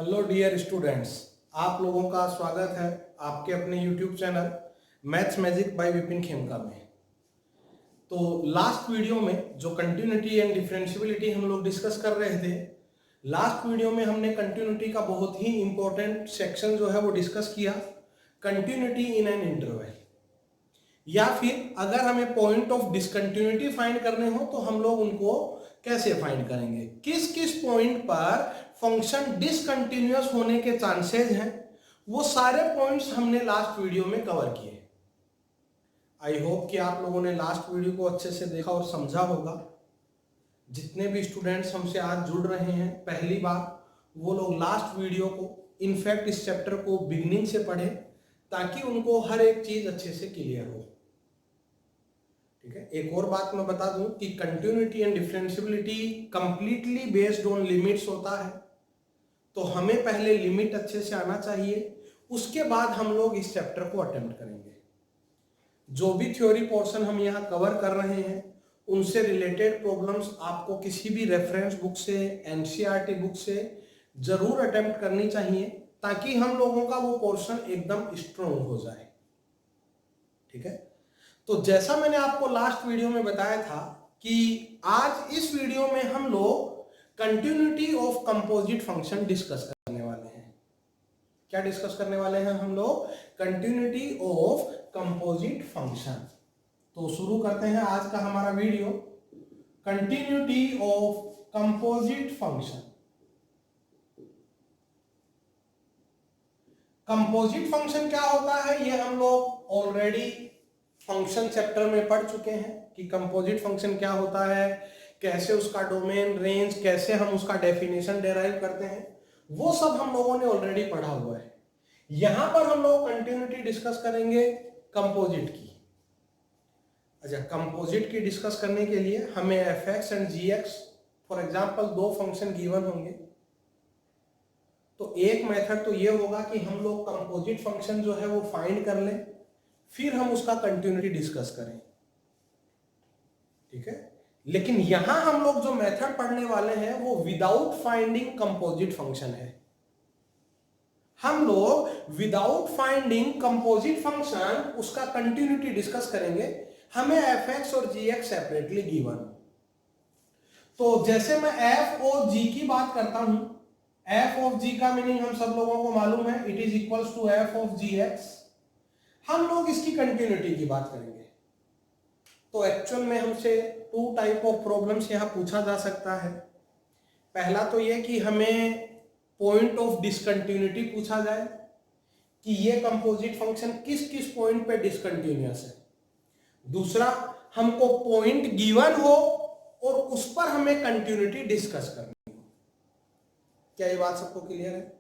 Hello dear students, आप लोगों का स्वागत है आपके अपने YouTube channel maths magic by Vipin Khemka में। तो लास्ट वीडियो में जो कंटिन्यूटी एंड डिफरेंशियबिलिटी हम लोग डिस्कस कर रहे थे, लास्ट वीडियो में हमने कंटिन्यूटी का बहुत ही इंपॉर्टेंट सेक्शन जो है वो डिस्कस किया, कंटिन्यूटी इन एन इंटरवल। या फिर अगर हमें पॉइंट ऑफ डिसकंटिन्यूटी फाइंड करने हो तो हम लोग उनको कैसे फाइंड करेंगे, किस किस पॉइंट पर फंक्शन डिसकंटिन्यूअस होने के चांसेस हैं, वो सारे पॉइंट्स हमने लास्ट वीडियो में कवर किए। आई होप कि आप लोगों ने लास्ट वीडियो को अच्छे से देखा और समझा होगा। जितने भी स्टूडेंट्स हमसे आज जुड़ रहे हैं पहली बार, वो लोग लास्ट वीडियो को, इनफैक्ट इस चैप्टर को बिगिनिंग से पढ़े ताकि उनको हर एक चीज अच्छे से क्लियर हो। ठीक है, एक और बात मैं बता दूं कि continuity and differentiability completely based on limits होता है, तो हमें पहले लिमिट अच्छे से आना चाहिए, उसके बाद हम लोग इस चैप्टर को अटेम्प्ट करेंगे। जो भी थ्योरी पोर्शन हम यहाँ कवर कर रहे हैं उनसे रिलेटेड प्रॉब्लम्स आपको किसी भी रेफरेंस बुक से, एनसीईआरटी बुक से जरूर अटेम्प्ट करनी चाहिए ताकि हम लोगों का वो पोर्शन एकदम स्ट्रॉन्ग हो जाए। ठीक है, तो जैसा मैंने आपको लास्ट वीडियो में बताया था कि आज इस वीडियो में हम लोग continuity of composite function discuss करने वाले हैं। क्या डिस्कस करने वाले हैं हम लोग? Continuity of composite function. तो शुरू करते हैं आज का हमारा video, continuity of composite function. Composite function क्या होता है ये हम लोग ऑलरेडी फंक्शन चैप्टर में पढ़ चुके हैं कि कंपोजिट फंक्शन क्या होता है, कैसे उसका डोमेन, रेंज, कैसे हम उसका डेफिनेशन डेराइव करते हैं, वो सब हम लोगों ने ऑलरेडी पढ़ा हुआ है। यहां पर हम लोग कंटिन्यूटी डिस्कस करेंगे कंपोजिट की। अच्छा, कंपोजिट की डिस्कस करने के लिए हमें f x and ji x for example दो फंक्शन गिवन होंगे, तो एक मेथड तो ये होगा कि हम लोग कंपोजिट फंक्शन जो है वो फाइंड कर लें, फिर हम उसका कंटिन्यूटी डिस्कस करें। ठीक है, लेकिन यहां हम लोग जो मेथड पढ़ने वाले हैं वो विदाउट फाइंडिंग कंपोजिट फंक्शन है। हम लोग विदाउट फाइंडिंग कंपोजिट फंक्शन उसका कंटिन्यूटी डिस्कस करेंगे। हमें एफ एक्स और जी एक्स सेपरेटली गिवन। तो जैसे मैं एफ और जी की बात करता हूं, एफ ऑफ जी का मीनिंग हम सब लोगों को मालूम है, it is equals to f of g x. हम लोग इसकी कंटिन्यूटी की बात करेंगे। तो एक्चुअल में हमसे टू टाइप ऑफ प्रॉब्लम्स यहां पूछा जा सकता है। पहला तो यह कि हमें पॉइंट ऑफ डिसकंटिन्यूटी पूछा जाए कि ये कंपोजिट फंक्शन किस किस पॉइंट पे डिसकंटिन्यूअस है। दूसरा, हमको पॉइंट गिवन हो और उस पर हमें कंटिन्यूटी डिस्कस करनी हो। क्या ये बात सबको क्लियर है?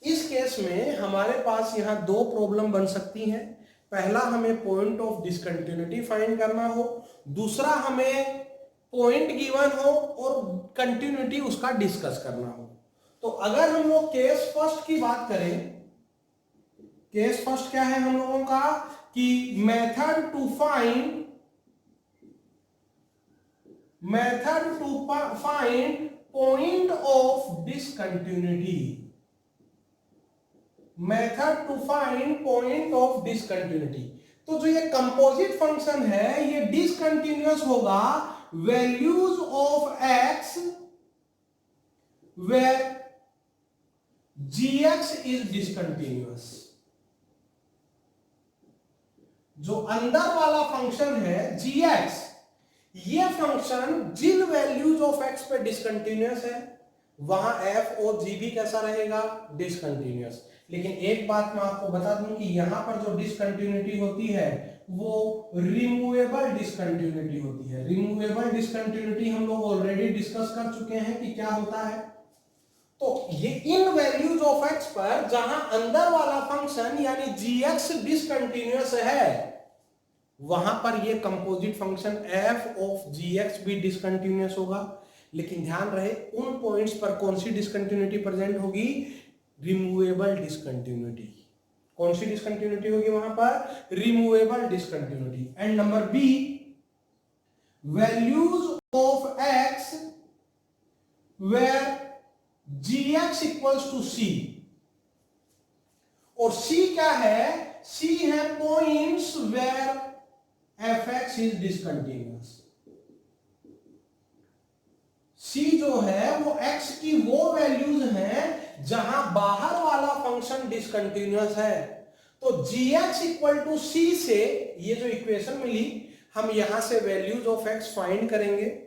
इस केस में हमारे पास यहां दो प्रॉब्लम बन सकती हैं। पहला, हमें पॉइंट ऑफ डिसकंटिन्यूटी फाइंड करना हो, दूसरा हमें पॉइंट गिवन हो और कंटिन्यूटी उसका डिस्कस करना हो। तो अगर हम लोग केस फर्स्ट की बात करें, केस फर्स्ट क्या है हम लोगों का कि method to find point of discontinuity, method to find point of discontinuity. तो जो ये कंपोजिट फंक्शन है ये डिसकंटिन्यूअस होगा values of x where gx is discontinuous. जो अंदर वाला फंक्शन है gx, ये फंक्शन जिन वैल्यूज ऑफ x पे डिसकंटिन्यूअस है वहां f और g भी कैसा रहेगा? डिसकंटिन्यूअस। लेकिन एक बात मैं आपको बता दूं कि यहां पर जो डिसकंटिन्यूटी होती है वो रिमूवेबल डिसकंटिन्यूटी होती है। रिमूवेबल डिसकंटिन्यूटी हम लोग ऑलरेडी डिस्कस कर चुके हैं कि क्या होता है। तो ये इन वैल्यूज ऑफ x पर जहां अंदर वाला फंक्शन यानी gx डिसकंटिन्यूअस है, वहां पर ये composite function f of gx भी डिसकंटिन्यूअस होगा। लेकिन ध्यान रहे उन पॉइंट्स पर कौन सी डिसकंटिन्यूटी प्रेजेंट होगी? Removable discontinuity. कौन सी डिसकंटिन्यूटी होगी वहां पर? Removable discontinuity. And number b, values of x where gx equals to c, और c क्या है, c है points where fx is discontinuous. c जो है वो x की वो वैल्यूज हैं जहां बाहर वाला फंक्शन डिसकंटिन्यूअस है। तो gx इक्वल टू c से ये जो इक्वेशन मिली, हम यहां से वैल्यूज ऑफ x फाइंड करेंगे।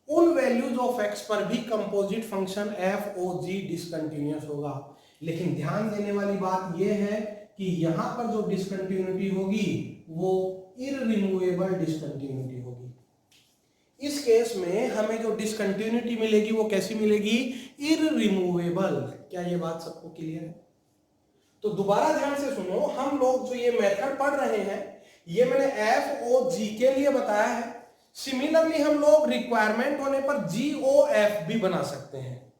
उन वैल्यूज ऑफ x पर भी composite function f o g discontinuous होगा। लेकिन ध्यान देने वाली बात यह है कि यहां पर जो डिसकंटिन्यूटी होगी वो इररिमूवेबल डिसकंटिन्यूटी होगी। इस केस में हमें जो डिसकंटिन्यूटी मिलेगी वो कैसी मिलेगी, इररिमूवेबल। क्या ये बात सबको क्लियर है? तो दोबारा ध्यान से सुनो, हम लोग जो ये मेथड पढ़ रहे हैं ये मैंने एफ ओ जी के लिए बताया है। सिमिलरली हम लोग रिक्वायरमेंट होने पर जी ओ एफ भी बना सकते हैं,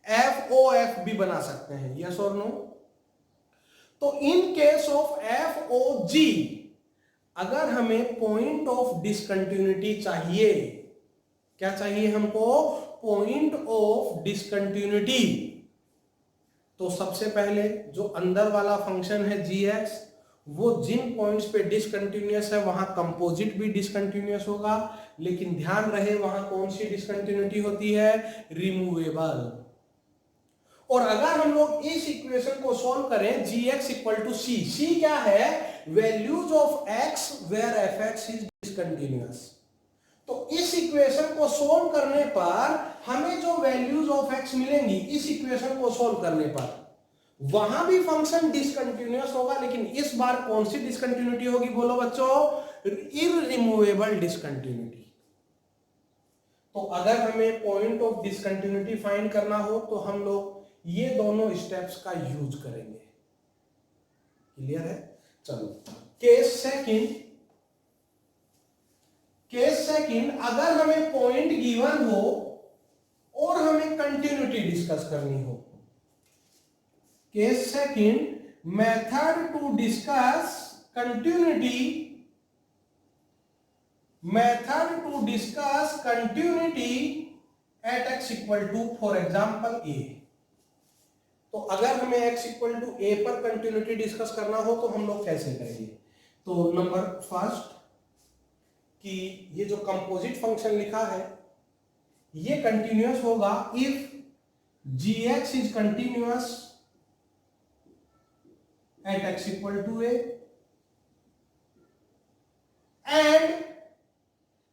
एफ ओ एफ भी बना सकते हैं, यस और नो। तो in case of F O G अगर हमें पॉइंट ऑफ डिसकंटिन्यूटी चाहिए, क्या चाहिए हमको, पॉइंट ऑफ डिसकंटिन्यूटी, तो सबसे पहले जो अंदर वाला फंक्शन है gx, वो जिन पॉइंट्स पे डिसकंटिन्यूअस है वहां कंपोजिट भी डिसकंटिन्यूअस होगा। लेकिन ध्यान रहे वहां कौन सी डिसकंटिन्यूटी होती है, रिमूवेबल। और अगर हम लोग इस इक्वेशन को सॉल्व करें gx equal to c, c क्या है, values of x where fx is discontinuous. तो इस इक्वेशन को सोल्व करने पर हमें जो वैल्यूज ऑफ x मिलेंगी, इस इक्वेशन को सोल्व करने पर वहां भी फंक्शन डिसकंटिन्यूअस होगा, लेकिन इस बार कौन सी डिसकंटिन्यूटी होगी, बोलो बच्चों, इररिमूवेबल डिसकंटिन्यूटी। तो अगर हमें पॉइंट ऑफ डिसकंटिन्यूटी फाइंड करना हो तो हम लोग ये दोनों स्टेप्स का यूज करेंगे। क्लियर है? चलो केस सेकंड, अगर हमें पॉइंट गिवन हो और हमें कंटिन्यूटी डिस्कस करनी हो। Case second, method to discuss continuity, at x equal to for example a। तो अगर हमें x इक्वल टू a पर कंटिन्यूटी डिस्कस करना हो तो हम लोग कैसे करेंगे। तो नंबर फर्स्ट कि ये जो कंपोजिट फंक्शन लिखा है ये कंटिन्यूअस होगा if gx is continuous at x equal to a,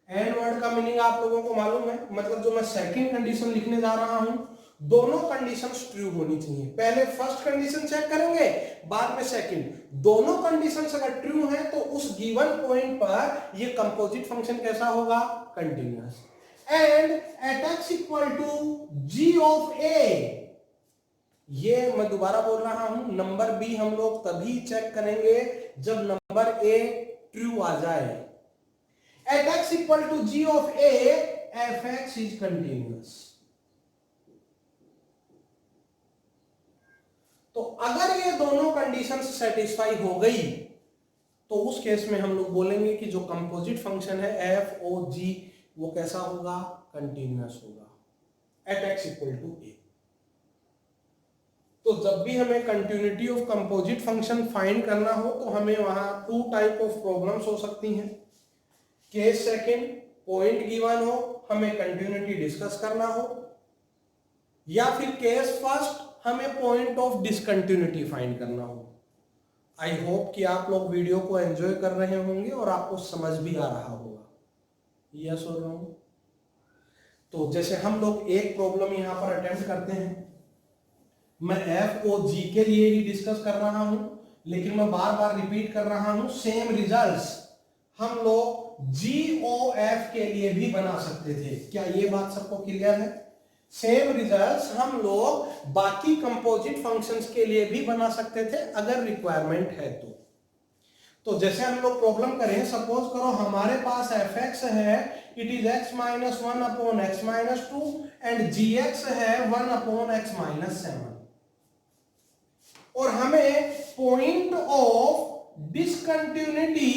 and word का मीनिंग आप लोगों को मालूम है, मतलब जो मैं सेकंड कंडीशन लिखने जा रहा हूं दोनों कंडीशंस ट्रू होनी चाहिए। पहले फर्स्ट कंडीशन चेक करेंगे, बाद में सेकंड। दोनों कंडीशंस अगर ट्रू हैं तो उस गिवन पॉइंट पर ये कंपोजिट फंक्शन कैसा होगा, continuous. And at x equal to g of a, ये मैं दोबारा बोल रहा हूं, नंबर b हम लोग तभी चेक करेंगे जब नंबर a ट्रू आ जाए। At x equal to g of a, fx is continuous. तो अगर ये दोनों कंडीशंस सेटिस्फाई हो गई तो उस केस में हम लोग बोलेंगे कि जो कंपोजिट फंक्शन है एफ ओ जी वो कैसा होगा, कंटिन्यूअस होगा at x equal to a। तो जब भी हमें continuity of composite function find करना हो तो हमें वहां टू टाइप ऑफ प्रॉब्लम्स हो सकती हैं। केस सेकंड, पॉइंट गिवन हो, हमें कंटिन्यूटी डिस्कस करना हो, या फिर केस फर्स्ट, हमें पॉइंट ऑफ डिसकंटिन्यूटी फाइंड करना हो। आई होप कि आप लोग वीडियो को एंजॉय कर रहे होंगे और आपको समझ भी आ रहा होगा, यस और नो। तो जैसे हम लोग एक प्रॉब्लम यहां पर अटेम्प्ट करते हैं, मैं एफ ओ जी के लिए ही डिस्कस कर रहा हूं, लेकिन मैं बार बार रिपीट कर रहा हूं, सेम रिजल्ट्स हम लोग जी ओ एफ के लिए भी बना सकते थे। क्या ये बात सबको क्लियर है? सेम रिजल्ट्स हम लोग बाकी कंपोजिट फंक्शंस के लिए भी बना सकते थे अगर रिक्वायरमेंट है तो जैसे हम लोग प्रॉब्लम करें, सपोज करो हमारे पास एफ एक्स है, इट इज x माइनस 1 upon x minus 2 and ji X है 1 अपॉन x माइनस 7, और हमें point of discontinuity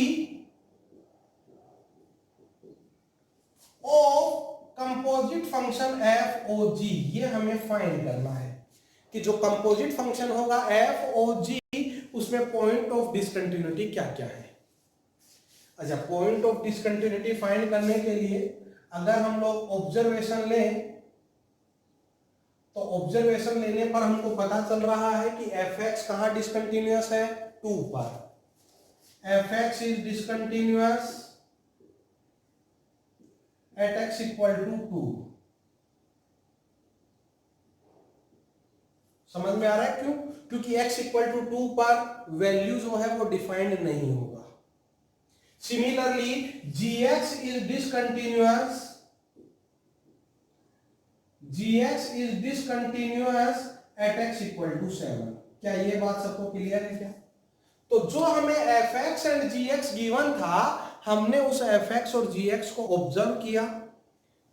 of composite function F O G, ये हमें फाइंड करना है कि जो कंपोजिट फंक्शन होगा एफ ओ जी, उसमें पॉइंट ऑफ डिसकंटिन्यूटी क्या क्या है। अच्छा, पॉइंट ऑफ डिसकंटिन्यूटी फाइंड करने के लिए अगर हम लोग ऑब्जर्वेशन लें, तो ऑब्जर्वेशन लेने पर हमको पता चल रहा है कि एफ एक्स कहां डिसकंटिन्यूअस है, 2 पर। F x is discontinuous at x equal to 2। समझ में आ रहा है क्यों? क्योंकि x इक्वल टू 2 पर वैल्यू जो है वो डिफाइंड नहीं होगा। Similarly gx is discontinuous, gx is discontinuous at x equal to 7। क्या ये बात सबको क्लियर है क्या? तो जो हमें fx एंड gx गिवन था, हमने उस fx और gx को ऑब्जर्व किया,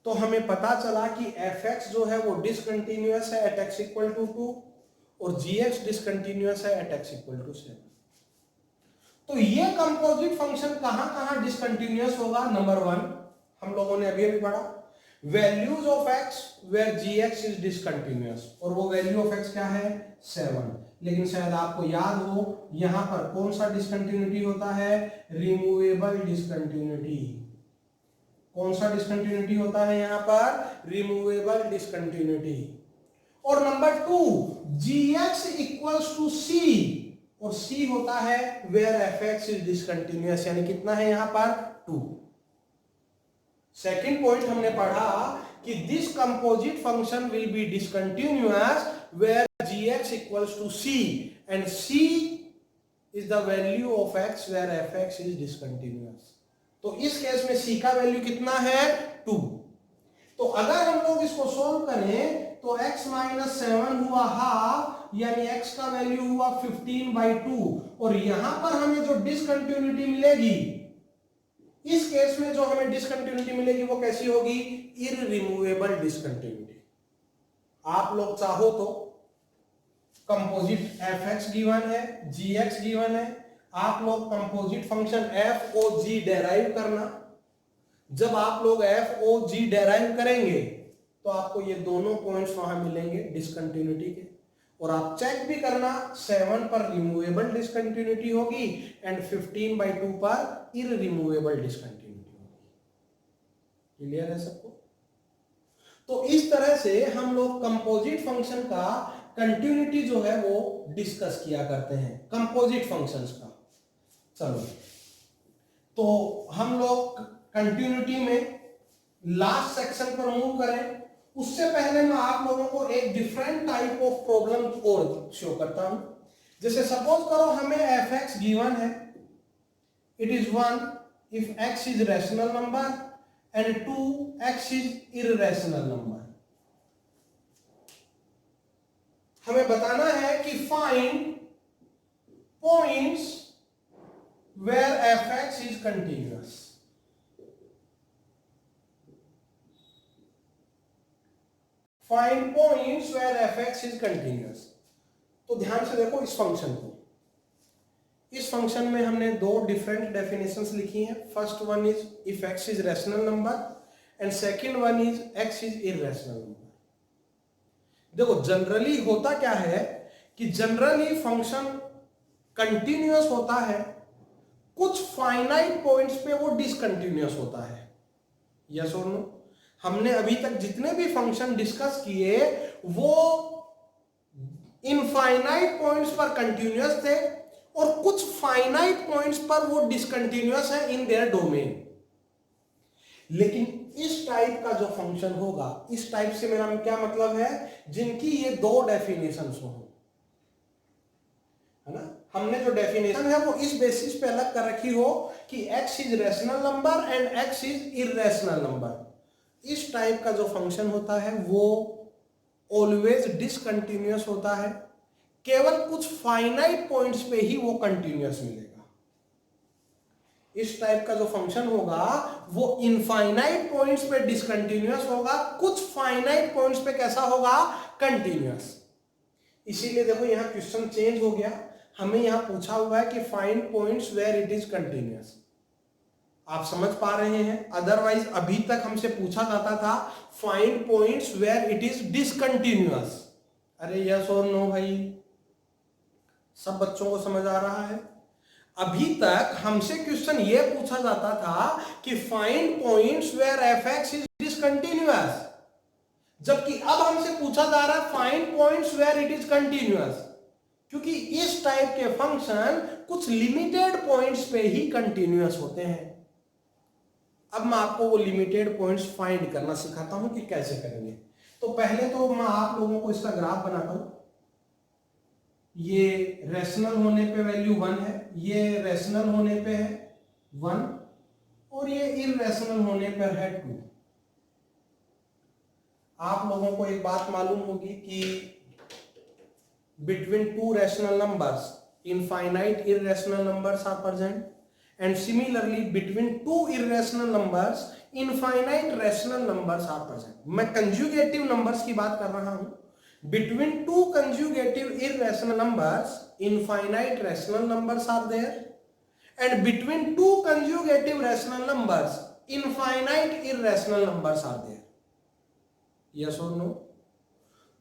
तो हमें पता चला कि fx जो है वो डिसकंटिन्यूअस है एट x इक्वल टू 2 और gx डिसकंटिन्यूअस है एट x इक्वल टू 7। तो ये कंपोजिट फंक्शन कहां कहां डिसकंटिन्यूअस होगा? नंबर 1 हम लोगों ने अभी पढ़ा, values of x where gx is discontinuous, और वो वैल्यू ऑफ x क्या है? 7। लेकिन शायद आपको याद हो यहां पर कौन सा डिसकंटिन्यूटी होता है? Removable discontinuity. कौन सा डिसकंटिन्यूटी होता है यहां पर? Removable discontinuity. और number 2 gx equals to c, और c होता है वेयर fx इज डिसकंटिन्यूअस, यानी कितना है यहां पर? 2। सेकंड पॉइंट हमने पढ़ा कि this composite function will be discontinuous where gx equals to c and c is the value of x where fx is discontinuous. तो इस केस में c का वैल्यू कितना है? 2। तो अगर हम लोग इसको सोल्व करें तो x माइनस 7 हुआ हाफ, यानी x का वैल्यू हुआ 15/2, और यहां पर हमें जो डिसकंटिन्यूटी मिलेगी, इस केस में जो हमें डिसकंटिन्यूटी मिलेगी वो कैसी होगी? इररिमूवेबल डिसकंटिन्यूटी। आप लोग चाहो तो कंपोजिट fx गिवन है, gx गिवन है, आप लोग composite function f o g derive करना। जब आप लोग f o g डेराइव करेंगे तो आपको ये दोनों पॉइंट्स वहां मिलेंगे डिसकंटिन्यूटी के, और आप चेक भी करना 7 पर रिमूवेबल डिसकंटिन्यूटी होगी एंड 15/2 पर इररिमूवेबल डिसकंटिन्यूटी होगी। क्लियर है सबको? तो इस तरह से हम लोग कंपोजिट फंक्शन का कंटिन्यूटी जो है वो डिस्कस किया करते हैं, कंपोजिट फंक्शंस का। चलो, तो हम लोग कंटिन्यूटी में लास्ट सेक्शन पर मूव करें, उससे पहले मैं आप लोगों को एक डिफरेंट टाइप ऑफ प्रॉब्लम और शो करता हूं। जैसे सपोज करो हमें fx गिवन है, it is 1 if x is rational number and 2 x is irrational number. हमें बताना है कि find points where fx is continuous. Find points where fx is continuous। तो ध्यान से देखो इस फंक्शन को। इस फंक्शन में हमने दो डिफरेंट डेफिनेशंस लिखी हैं। First one is if x is rational number and second one is x is irrational number. देखो जनरली होता क्या है कि जनरली फंक्शन कंटिन्यूअस होता है, कुछ फाइनाइट पॉइंट्स पे वो डिसकंटिन्यूअस होता है। यस और नो? हमने अभी तक जितने भी फंक्शन डिस्कस किए वो इनफाइनाइट पॉइंट्स पर कंटिन्यूअस थे और कुछ फाइनाइट पॉइंट्स पर वो डिसकंटिन्यूअस है इन देयर डोमेन। लेकिन इस टाइप का जो फंक्शन होगा, इस टाइप से मेरा क्या मतलब है, जिनकी ये दो डेफिनेशंस हो, है ना। हमने जो डेफिनेशन है वो इस बेसिस पे अलग कर रखी हो कि x is rational number and x is irrational number. इस टाइप का जो फंक्शन होता है वो ऑलवेज डिसकंटिन्यूअस होता है, केवल कुछ फाइनाइट पॉइंट्स पे ही वो कंटिन्यूअस मिलेगा। इस टाइप का जो फंक्शन होगा वो इनफाइनाइट पॉइंट्स पे डिसकंटिन्यूअस होगा, कुछ फाइनाइट पॉइंट्स पे कैसा होगा, कंटिन्यूअस। इसीलिए देखो यहां क्वेश्चन चेंज हो गया, हमें यहां पूछा हुआ है कि find points where it is continuous. आप समझ पा रहे हैं? अदरवाइज अभी तक हमसे पूछा जाता था find points where it is discontinuous. अरे यस और नो भाई, सब बच्चों को समझ आ रहा है? अभी तक हमसे क्वेश्चन ये पूछा जाता था कि find points where f x is discontinuous, जबकि अब हमसे पूछा जा रहा है find points where it is continuous, क्योंकि इस टाइप के फंक्शन कुछ लिमिटेड पॉइंट्स पे ही कंटिन्यूअस होते हैं। अब मैं आपको वो लिमिटेड पॉइंट्स फाइंड करना सिखाता हूं कि कैसे करेंगे। तो पहले तो मैं आप लोगों को इसका ग्राफ बनाता हूं। ये रेशनल होने पे वैल्यू 1 है, ये रेशनल होने पे है 1, और ये इररेशनल होने पर है 2। आप लोगों को एक बात मालूम होगी कि between two rational numbers infinite irrational numbers are present, and similarly between two irrational numbers infinite rational numbers are present. मैं conjugative numbers की बात कर रहा हूं। between two conjugative irrational numbers infinite rational numbers are there, and between two conjugative rational numbers infinite irrational numbers are there. yes or no?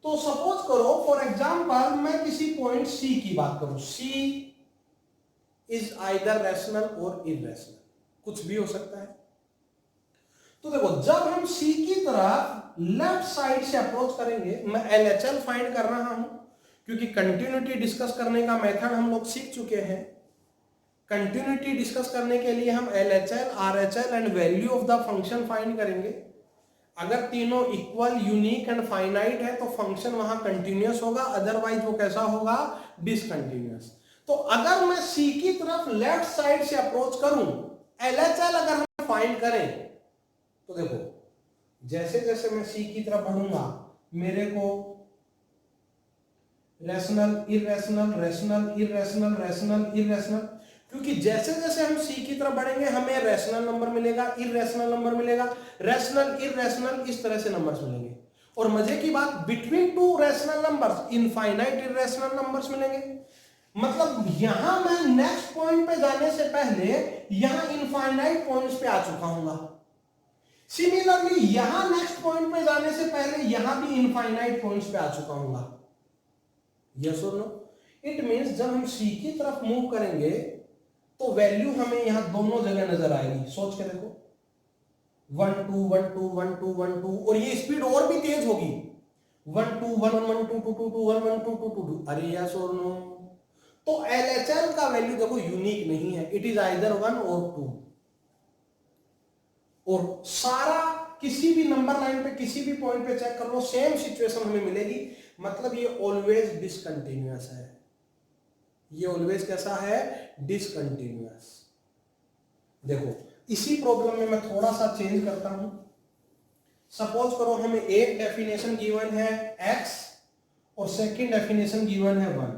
तो suppose करो for example मैं किसी पॉइंट सी की बात करूं, सी इज आइदर रैशनल और irrational, कुछ भी हो सकता है। तो देखो जब हम सी की तरफ लेफ्ट साइड से अप्रोच करेंगे, मैं एलएचएल फाइंड कर रहा हूं क्योंकि कंटिन्यूटी डिस्कस करने का मेथड हम लोग सीख चुके हैं। कंटिन्यूटी डिस्कस करने के लिए हम LHL, RHL and value of the function find करेंगे। अगर तीनों इक्वल, यूनिक एंड फाइनाइट है तो फंक्शन वहां कंटिन्यूअस होगा, अदरवाइज वो कैसा होगा? डिसकंटिन्यूअस। तो अगर मैं सी की तरफ लेफ्ट साइड से अप्रोच करूं, एलएचएल अगर हम फाइंड करें, तो देखो जैसे जैसे मैं सी की तरफ बढ़ूंगा मेरे को rational, irrational, rational, irrational, rational, irrational, क्योंकि जैसे जैसे हम सी की तरफ बढ़ेंगे हमें रैशनल नंबर मिलेगा, इररेशनल नंबर मिलेगा, रैशनल, इररेशनल, इस तरह से नंबर्स मिलेंगे। और मजे की बात, between two rational numbers infinite irrational numbers मिलेंगे। मतलब यहां मैं नेक्स्ट पॉइंट पे जाने से पहले यहां इनफाइनाइट पॉइंट्स पे आ चुका हूंगा। सिमिलरली यहां नेक्स्ट पॉइंट पे जाने से पहले यहां भी इनफाइनाइट पॉइंट्स पे आ चुका हूंगा। यस और नो? इट मींस जब हम सी की तरफ मूव करेंगे तो वैल्यू हमें यहां दोनों जगह नजर आएगी। सोच के देखो, 1 2 1 2 1 2 1 2, और ये स्पीड और भी तेज होगी, 1 2 1 1 2 2 2 2 1 1 2 2 2। अरे यस और नो? तो एलएचएल का वैल्यू देखो यूनिक नहीं है, इट इज आइदर 1 और 2। और सारा किसी भी नंबर लाइन पे किसी भी पॉइंट पे चेक कर लो, सेम सिचुएशन हमें मिलेगी। मतलब ये ऑलवेज डिसकंटिन्यूअस है। ये ऑलवेज कैसा है? डिसकंटिन्यूअस। देखो इसी प्रॉब्लम में मैं थोड़ा सा चेंज करता हूं। सपोज करो हमें एक डेफिनेशन गिवन है x और सेकंड डेफिनेशन गिवन है 1।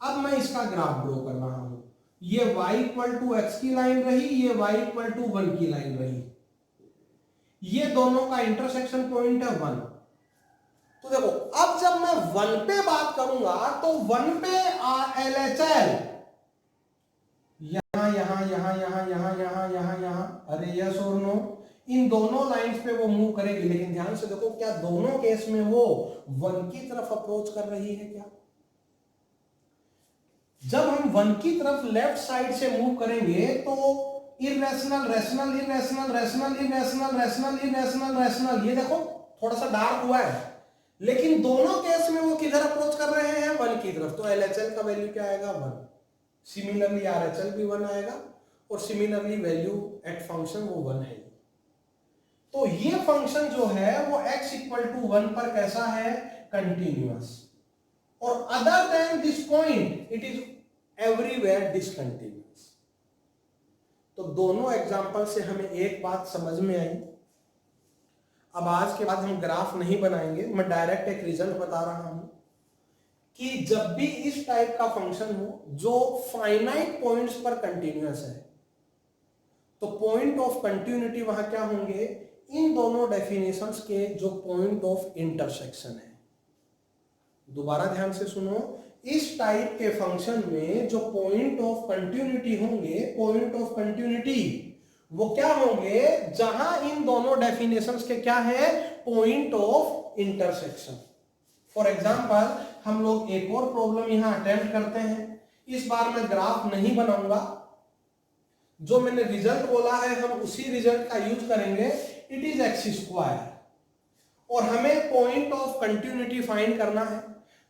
अब मैं इसका ग्राफ ड्रॉ कर रहा हूं। ये y इक्वल टू x की लाइन रही, ये y इक्वल टू 1 की लाइन रही, ये दोनों का इंटरसेक्शन पॉइंट है 1। तो देखो अब जब मैं 1 पे बात करूंगा तो 1 पे एलएचएल यहां यहां यहां यहां यहां यहां यहां यहां, अरे यस और नो? इन दोनों लाइंस पे वो मूव करेगी, लेकिन ध्यान से देखो क्या दोनों केस में वो 1 की तरफ अप्रोच कर रही है क्या? जब हम 1 की तरफ लेफ्ट साइड से मूव करेंगे तो irrational, rational, irrational, rational, irrational, rational, irrational, rational, ये देखो थोड़ा सा डार्क हुआ है, लेकिन दोनों केस में वो किधर अप्रोच कर रहे हैं? 1 की तरफ। तो एलएचएल का वैल्यू क्या आएगा? 1। सिमिलरली आरएचएल भी 1 आएगा, और सिमिलरली वैल्यू एट फंक्शन वो 1 है। तो ये फंक्शन जो है वो x इक्वल टू 1 पर कैसा है? कंटिन्यूअस। और other than this point it is everywhere discontinuous. तो दोनों एग्जांपल से हमें एक बात समझ में आई। अब आज के बाद हम ग्राफ नहीं बनाएंगे, मैं डायरेक्ट एक रिजल्ट बता रहा हूं कि जब भी इस टाइप का फंक्शन हो जो फाइनाइट पॉइंट्स पर कंटिन्यूअस है, तो पॉइंट ऑफ कंटिन्यूटी वहां क्या होंगे? इन दोनों डेफिनेशंस के जो पॉइंट ऑफ इंटरसेक्शन है। दोबारा ध्यान से सुनो, इस टाइप के फंक्शन में जो पॉइंट ऑफ कंटिन्यूटी होंगे, पॉइंट ऑफ कंटिन्यूटी वो क्या होंगे जहां इन दोनों डेफिनेशंस के क्या है, point of intersection. For example हम लोग एक और प्रॉब्लम यहां अटेम्प्ट करते हैं। इस बार मैं ग्राफ नहीं बनाऊंगा, जो मैंने रिजल्ट बोला है हम उसी रिजल्ट का यूज करेंगे। इट इज एक्स स्क्वायर और हमें पॉइंट ऑफ कंटिन्यूटी फाइंड करना है।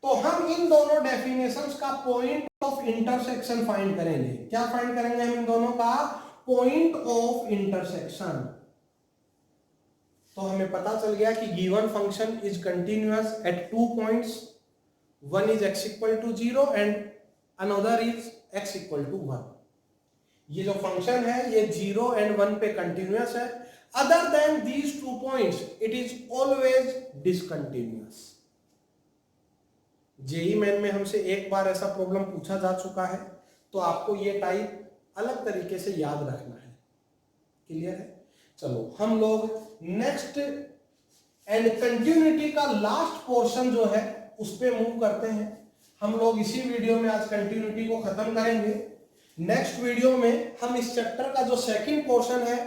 तो हम इन दोनों डेफिनेशंस का पॉइंट ऑफ इंटरसेक्शन फाइंड करेंगे। क्या फाइंड करेंगे हम इन दोनों का, पॉइंट ऑफ इंटरसेक्शन। तो हमें पता चल गया कि given function is continuous eight 2 points, one is x equal to 0 and another is x equal to 1। ये जो फंक्शन है ये 0 and 1 पे कंटिन्यूअस है। Other than these 2 points it is always discontinuous. JEE Main में हमसे एक बार ऐसा प्रॉब्लम पूछा जा चुका है, तो आपको ये टाइप अलग तरीके से याद रखना है। क्लियर है? चलो हम लोग नेक्स्ट एंड कंटिन्यूटी का लास्ट पोर्शन जो है उस पे मूव करते हैं। हम लोग इसी वीडियो में आज कंटिन्यूटी को खत्म करेंगे। नेक्स्ट वीडियो में हम इस चैप्टर का जो सेकंड पोर्शन है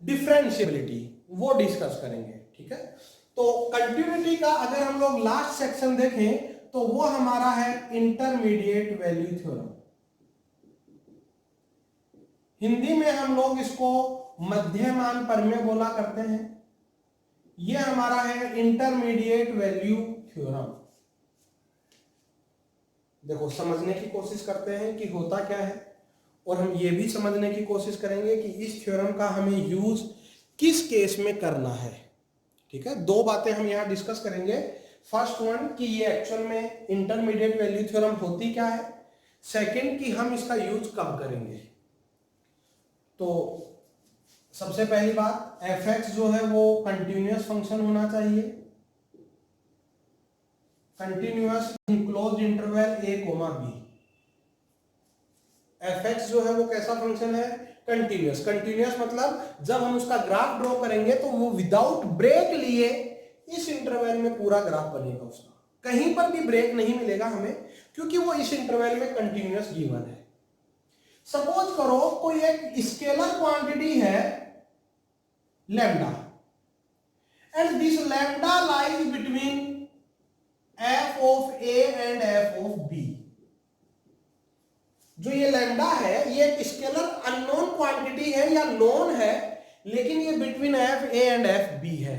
डिफरेंशिएबिलिटी वो डिस्कस करेंगे। ठीक है? तो कंटिन्यूटी का अगर हम लोग लास्ट सेक्शन देखें तो वो हमारा है इंटरमीडिएट वैल्यू थ्योरम। हिंदी में हम लोग इसको मध्यमान प्रमेय बोला करते हैं। ये हमारा है इंटरमीडिएट वैल्यू थ्योरम। देखो समझने की कोशिश करते हैं कि होता क्या है, और हम ये भी समझने की कोशिश करेंगे कि इस थ्योरम का हमें यूज किस केस में करना है। ठीक है? दो बातें हम यहां डिस्कस करेंगे। फर्स्ट वन कि ये एक्चुअल में इंटरमीडिएट वैल्यू थ्योरम होती क्या है, सेकंड कि हम इसका यूज कब करेंगे। तो सबसे पहली बात, f(x) जो है वो कंटिन्यूअस फंक्शन होना चाहिए, continuous in closed interval a, b। f(x) जो है वो कैसा फंक्शन है, कंटिन्यूअस। कंटिन्यूअस मतलब जब हम उसका ग्राफ ड्रॉ करेंगे तो वो विदाउट ब्रेक लिए इस इंटरवल में पूरा ग्राफ बनेगा उसका, कहीं पर भी ब्रेक नहीं मिलेगा हमें, क्योंकि वो इस इंटरवल में कंटिन्यूअस गिवन है। सपोज करो कोई एक स्केलर क्वांटिटी है lambda, and this lambda lies between f of a and f of b। जो ये लैम्डा है ये एक स्केलर अननोन क्वांटिटी है या नोन है, लेकिन ये between f a and f b है।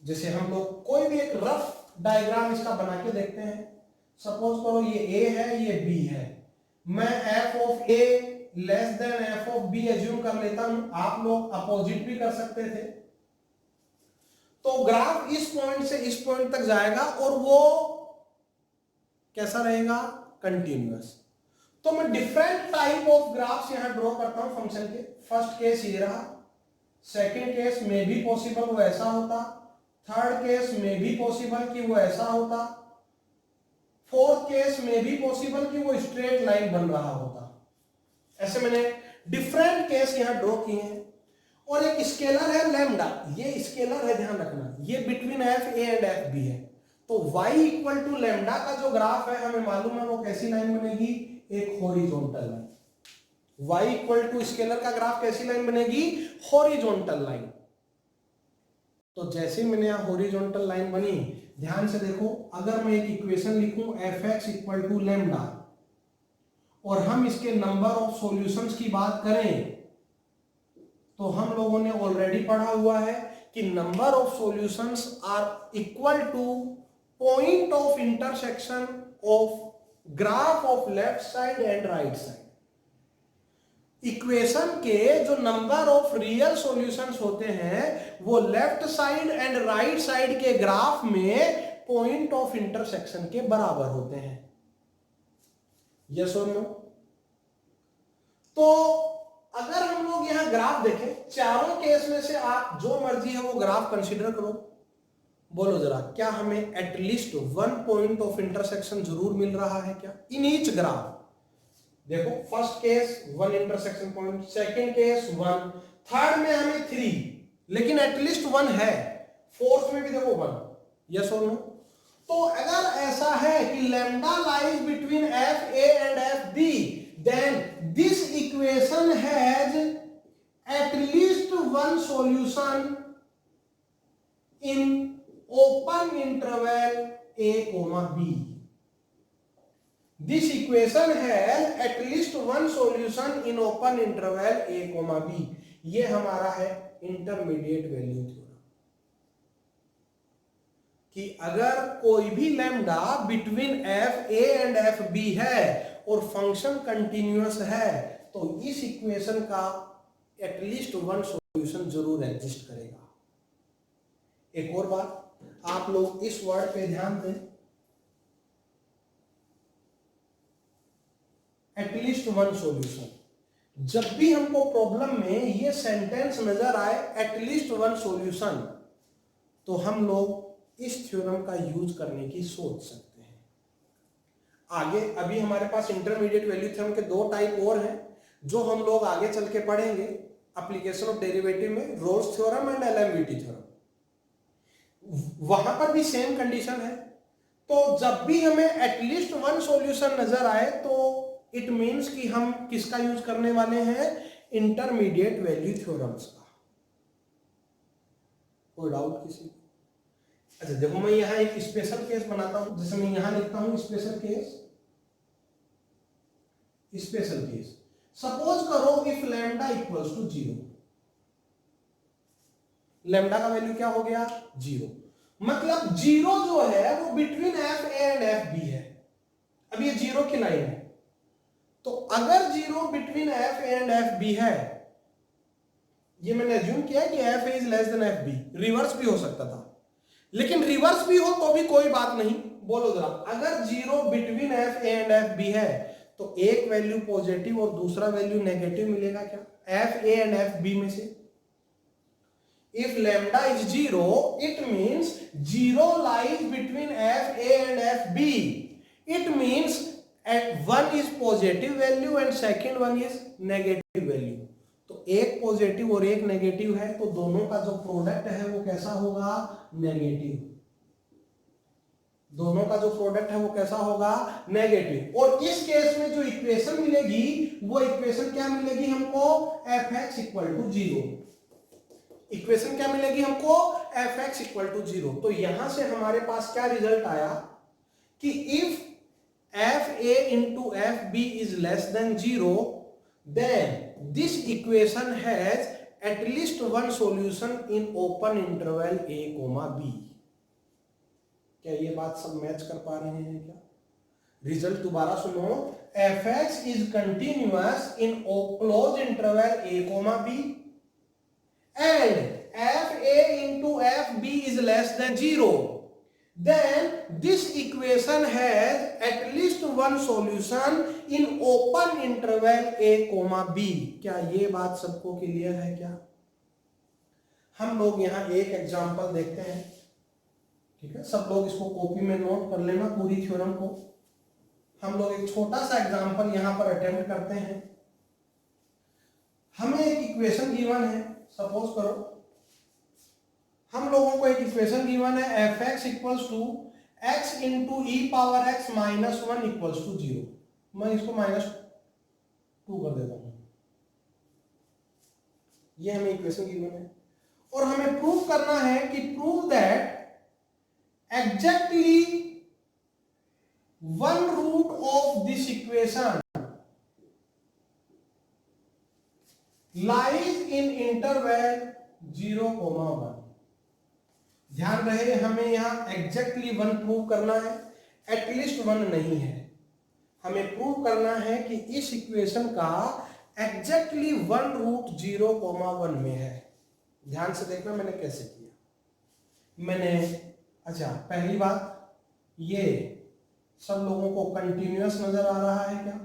जैसे हम लोग कोई भी एक रफ डायग्राम इसका बना के देखते हैं। सपोज करो ये a है, ये b है। मैं f of a less than f of b assume कर लेता हूं। आप लोग अपोजिट भी कर सकते थे। तो ग्राफ इस पॉइंट से इस पॉइंट तक जाएगा और वो कैसा रहेगा, कंटिन्यूअस। तो मैं डिफरेंट टाइप ऑफ ग्राफ्स यहां ड्रॉ करता हूं फंक्शन के। फर्स्ट केस ये रहा, सेकंड केस में भी पॉसिबल वो ऐसा होता, थर्ड केस में भी पॉसिबल कि वो ऐसा होता, फोर्थ केस में भी पॉसिबल कि वो स्ट्रेट लाइन बन रहा होता। ऐसे मैंने डिफरेंट केस यहां ड्रॉ किए हैं। और एक स्केलर है लैम्डा, ये स्केलर है, ध्यान रखना, ये between f a and f b है। तो y इक्वल टू लैम्डा का जो ग्राफ है हमें मालूम है वो कैसी लाइन बनेगी, एक हॉरिजॉन्टल लाइन। y इक्वल टू स्केलर का ग्राफ कैसी लाइन बनेगी, हॉरिजॉन्टल लाइन। तो जैसे मैंने यहां हॉरिजॉन्टल लाइन बनी, ध्यान से देखो, अगर मैं एक इक्वेशन लिखूं f(x) इक्वल टू लैम्डा और हम इसके नंबर ऑफ सॉल्यूशंस की बात करें तो हम लोगों ने ऑलरेडी पढ़ा हुआ है कि number of solutions are equal to point of intersection of graph of left side and right side. Equation के जो नंबर ऑफ रियल सॉल्यूशंस होते हैं वो left side and right side के ग्राफ में पॉइंट ऑफ इंटरसेक्शन के बराबर होते हैं। यस और नो? तो अगर हम लोग यहां ग्राफ देखें, चारों केस में से आप जो मर्जी है वो ग्राफ कंसीडर करो। बोलो जरा, क्या हमें at least one point of intersection जरूर मिल रहा है क्या इन ईच ग्राफ? देखो, first case one intersection point, second case one, third में हमें 3, लेकिन एटलीस्ट वन है, फोर्थ में भी देखो 1। यस और नो? तो अगर ऐसा है कि lambda lies between f a and f b, then this equation solution in open interval a comma b. This equation has at least one solution in open interval a comma b. ये हमारा है intermediate value theorem कि अगर कोई भी lambda between F A and F B है और function continuous है तो इस इक्वेशन का एटलीस्ट वन सॉल्यूशन जरूर एग्जिस्ट करेगा। एक और बात, आप लोग इस वर्ड पे ध्यान दें, एटलीस्ट वन सॉल्यूशन। जब भी हमको प्रॉब्लम में ये सेंटेंस नजर आए एटलीस्ट वन सॉल्यूशन, तो हम लोग इस थ्योरम का यूज करने की सोच सकते हैं। आगे अभी हमारे पास इंटरमीडिएट वैल्यू थ्योरम के दो टाइप और हैं जो हम लोग आगे चल के पढ़ेंगे एप्लीकेशन ऑफ डेरिवेटिव में, रोल्स थ्योरम एंड एलएमवीटी थ्योरम। वहां पर भी सेम कंडीशन है। तो जब भी हमें एटलीस्ट वन सॉल्यूशन नजर आए तो इट मींस कि हम किसका यूज करने वाले हैं, इंटरमीडिएट वैल्यू थ्योरम्स का। कोई डाउट किसी को? अच्छा देखो, मैं यहां एक स्पेशल केस बनाता हूं, जैसे मैं यहां लिखता हूं special case. Special case suppose करो if lambda equals to 0, lambda का वैल्यू क्या हो गया 0, मतलब 0 जो है वो between F A and F B है। अब ये 0 की लाइन है, तो अगर 0 between F A and F B है, ये मैंने अज्यूम किया है कि f a is less than f b, reverse भी हो सकता था, लेकिन रिवर्स भी हो तो भी कोई बात नहीं। बोलो जरा, अगर 0 between F A and F B है तो एक वैल्यू पॉजिटिव और दूसरा वैल्यू नेगेटिव मिलेगा क्या, f A and F b में से? If lambda is 0 it means 0 lies between F A and F b. It means one is positive value and second one is negative value. तो एक positive और एक negative है तो दोनों का जो प्रोडक्ट है वो कैसा होगा, नेगेटिव। दोनों का जो प्रोडक्ट है वो कैसा होगा, नेगेटिव। और इस केस में जो इक्वेशन मिलेगी वो इक्वेशन क्या मिलेगी हमको, f x equal to 0। Equation क्या मिलेगी हमको, एफ एक्स इक्वल टू 0। तो यहां से हमारे पास क्या रिजल्ट आया कि if f a into f b is less than 0 then this equation has at least one solution in open interval a comma b। क्या ये बात सब मैच कर पा रहे हैं क्या? रिजल्ट दोबारा सुनो, f x is continuous in closed interval a comma b and f a into f b is less than 0, then this equation has at least one solution in open interval a comma b। क्या ये बात सबको clear है क्या? हम लोग यहां एक एग्जांपल देखते हैं, ठीक है? सब लोग इसको कॉपी में नोट कर लेना पूरी थ्योरम को। हम लोग एक छोटा सा एग्जांपल यहां पर अटेम्प्ट करते हैं। हमें एक इक्वेशन गिवन है, सपोज करो हम लोगों को एक इक्वेशन गिवन है f x equals to x into e power x minus 1 equals to 0। मैं इसको -2 कर देता हूं। ये हमें इक्वेशन गिवन है और हमें प्रूव करना है कि prove that exactly one root of this equation lies in interval 0,1। ध्यान रहे हमें यहां एग्जैक्टली 1 प्रूव करना है, एटलीस्ट 1 नहीं है। हमें प्रूव करना है कि इस इक्वेशन का एग्जैक्टली 1 रूट 0,1 में है। ध्यान से देखना मैंने कैसे किया। मैंने अच्छा पहली बात, ये सब लोगों को कंटिन्यूअस नजर आ रहा है क्या?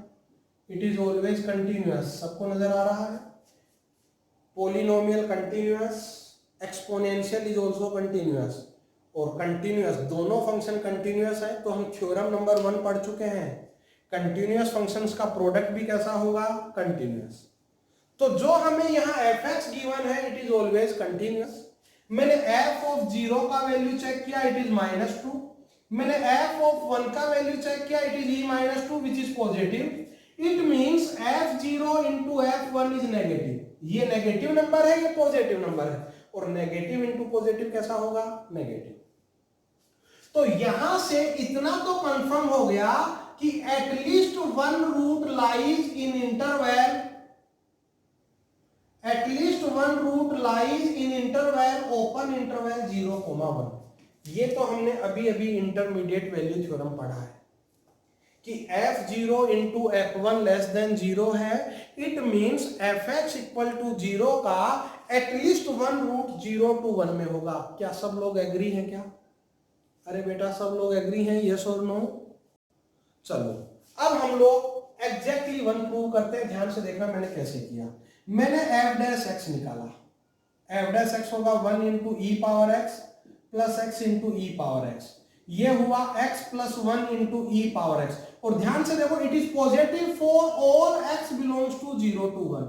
इट इज ऑलवेज कंटिन्यूअस, सबको नजर आ रहा है। Polynomial continuous, exponential is also continuous, और कंटिन्यूअस दोनों फंक्शन कंटिन्यूअस है। तो हम थ्योरम नंबर 1 पढ़ चुके हैं, कंटिन्यूअस फंक्शंस का प्रोडक्ट भी कैसा होगा, कंटिन्यूअस। तो जो हमें यहाँ एफ एक्स गिवन है इट इज ऑलवेज कंटिन्यूअस। मैंने एफ ऑफ 0 का वैल्यू चेक किया, इट इज -2। मैंने एफ ऑफ 1 का वैल्यू चेक किया, it is e -2 which is positive. It means F F0 into F1 is negative. ये negative number है, ये पॉजिटिव नंबर है, और नेगेटिव इंटू पॉजिटिव कैसा होगा? नेगेटिव। तो यहां से इतना तो कंफर्म हो गया कि at least one root lies in interval, at least one root lies in interval open interval 0,1। ये तो हमने अभी अभी इंटरमीडिएट वैल्यू थ्योरम पढ़ा है कि F0 into F1 less than 0 है। It means Fx equal to 0 का एटलीस्ट वन रूट 0 to 1 में होगा। क्या सब लोग एग्री हैं क्या? अरे बेटा सब लोग एग्री हैं, यस और नो? चलो अब हम लोग एग्जैक्टली वन प्रूव करते हैं। ध्यान से देखना मैंने कैसे किया। मैंने f डैश x निकाला। f डैश x होगा 1 into e power x plus x into e power x। ये हुआ x plus 1 into e power x। और ध्यान से देखो it is positive for all x belongs to 0 to 1।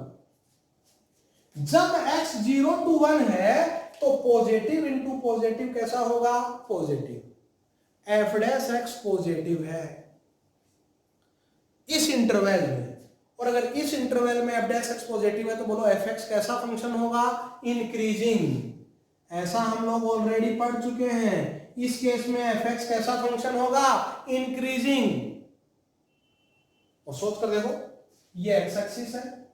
जब x 0 to 1 है तो पॉजिटिव इंटू पॉजिटिव कैसा होगा? Positive. f dash x positive है इस इंटरवल में, और अगर इस इंटरवल में f डैश x पॉजिटिव है तो बोलो fx कैसा फंक्शन होगा? इंक्रीजिंग। ऐसा हम लोग ऑलरेडी पढ़ चुके हैं। इस केस में fx कैसा फंक्शन होगा? इंक्रीजिंग। और सोच कर देखो, ये x एक्सिस है,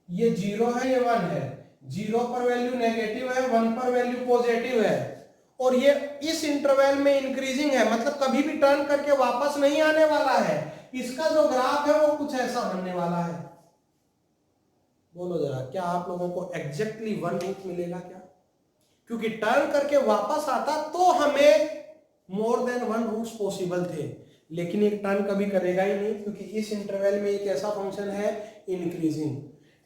ये 0 है, ये 1 है। 0 पर वैल्यू नेगेटिव है, 1 पर वैल्यू पॉजिटिव है, और ये इस इंटरवल में इंक्रीजिंग है, मतलब कभी भी टर्न करके वापस नहीं आने वाला है। इसका जो ग्राफ है वो कुछ ऐसा बनने वाला है। बोलो जरा, क्या आप लोगों को एग्जैक्टली वन रूट मिलेगा क्या? क्योंकि टर्न करके वापस आता तो हमें more than one roots possible थे, लेकिन ये टर्न कभी करेगा ही नहीं, क्योंकि इस इंटरवल में एक ऐसा फंक्शन है इंक्रीजिंग।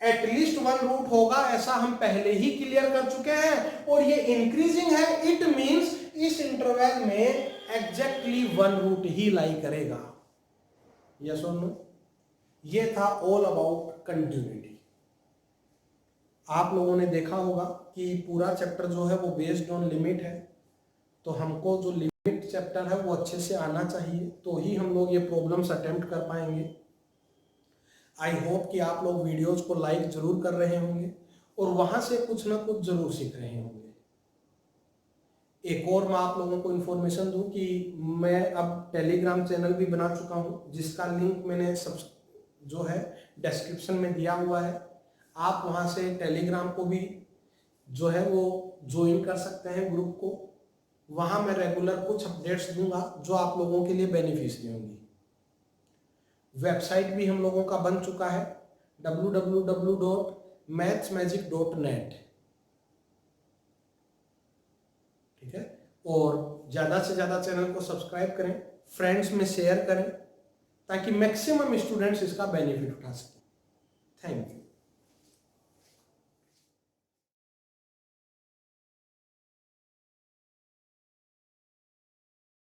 एटलीस्ट वन रूट होगा ऐसा हम पहले ही क्लियर कर चुके हैं, और ये इंक्रीजिंग है। इट मींस इस इंटरवल में एग्जैक्टली वन रूट ही लाई करेगा। यस और नो? ये था ऑल अबाउट कंटिन्यूटी। आप लोगों ने देखा होगा कि पूरा चैप्टर जो है वो बेस्ड ऑन लिमिट है, तो हमको जो लिमिट चैप्टर है वो अच्छे से आना चाहिए, तो ही हम लोग ये प्रॉब्लम्स अटेम्प्ट कर पाएंगे। आई होप कि आप लोग वीडियोज को लाइक जरूर कर रहे होंगे और वहां से कुछ ना कुछ जरूर सीख रहे होंगे। एक और मैं आप लोगों को इन्फॉर्मेशन दूं कि मैं अब टेलीग्राम चैनल भी बना चुका हूं, जिसका लिंक मैंने सब जो है डिस्क्रिप्शन में दिया हुआ है। आप वहां से टेलीग्राम को भी जो है वो ज्वाइन कर सकते हैं ग्रुप को। वहां मैं रेगुलर कुछ अपडेट्स दूंगा जो आप लोगों के लिए बेनिफिशियल होंगी। वेबसाइट भी हम लोगों का बन चुका है www.mathsmagic.net। ठीक है, और ज्यादा से ज्यादा चैनल को सब्सक्राइब करें, फ्रेंड्स में शेयर करें, ताकि मैक्सिमम स्टूडेंट्स इसका बेनिफिट उठा सकें। Thank you.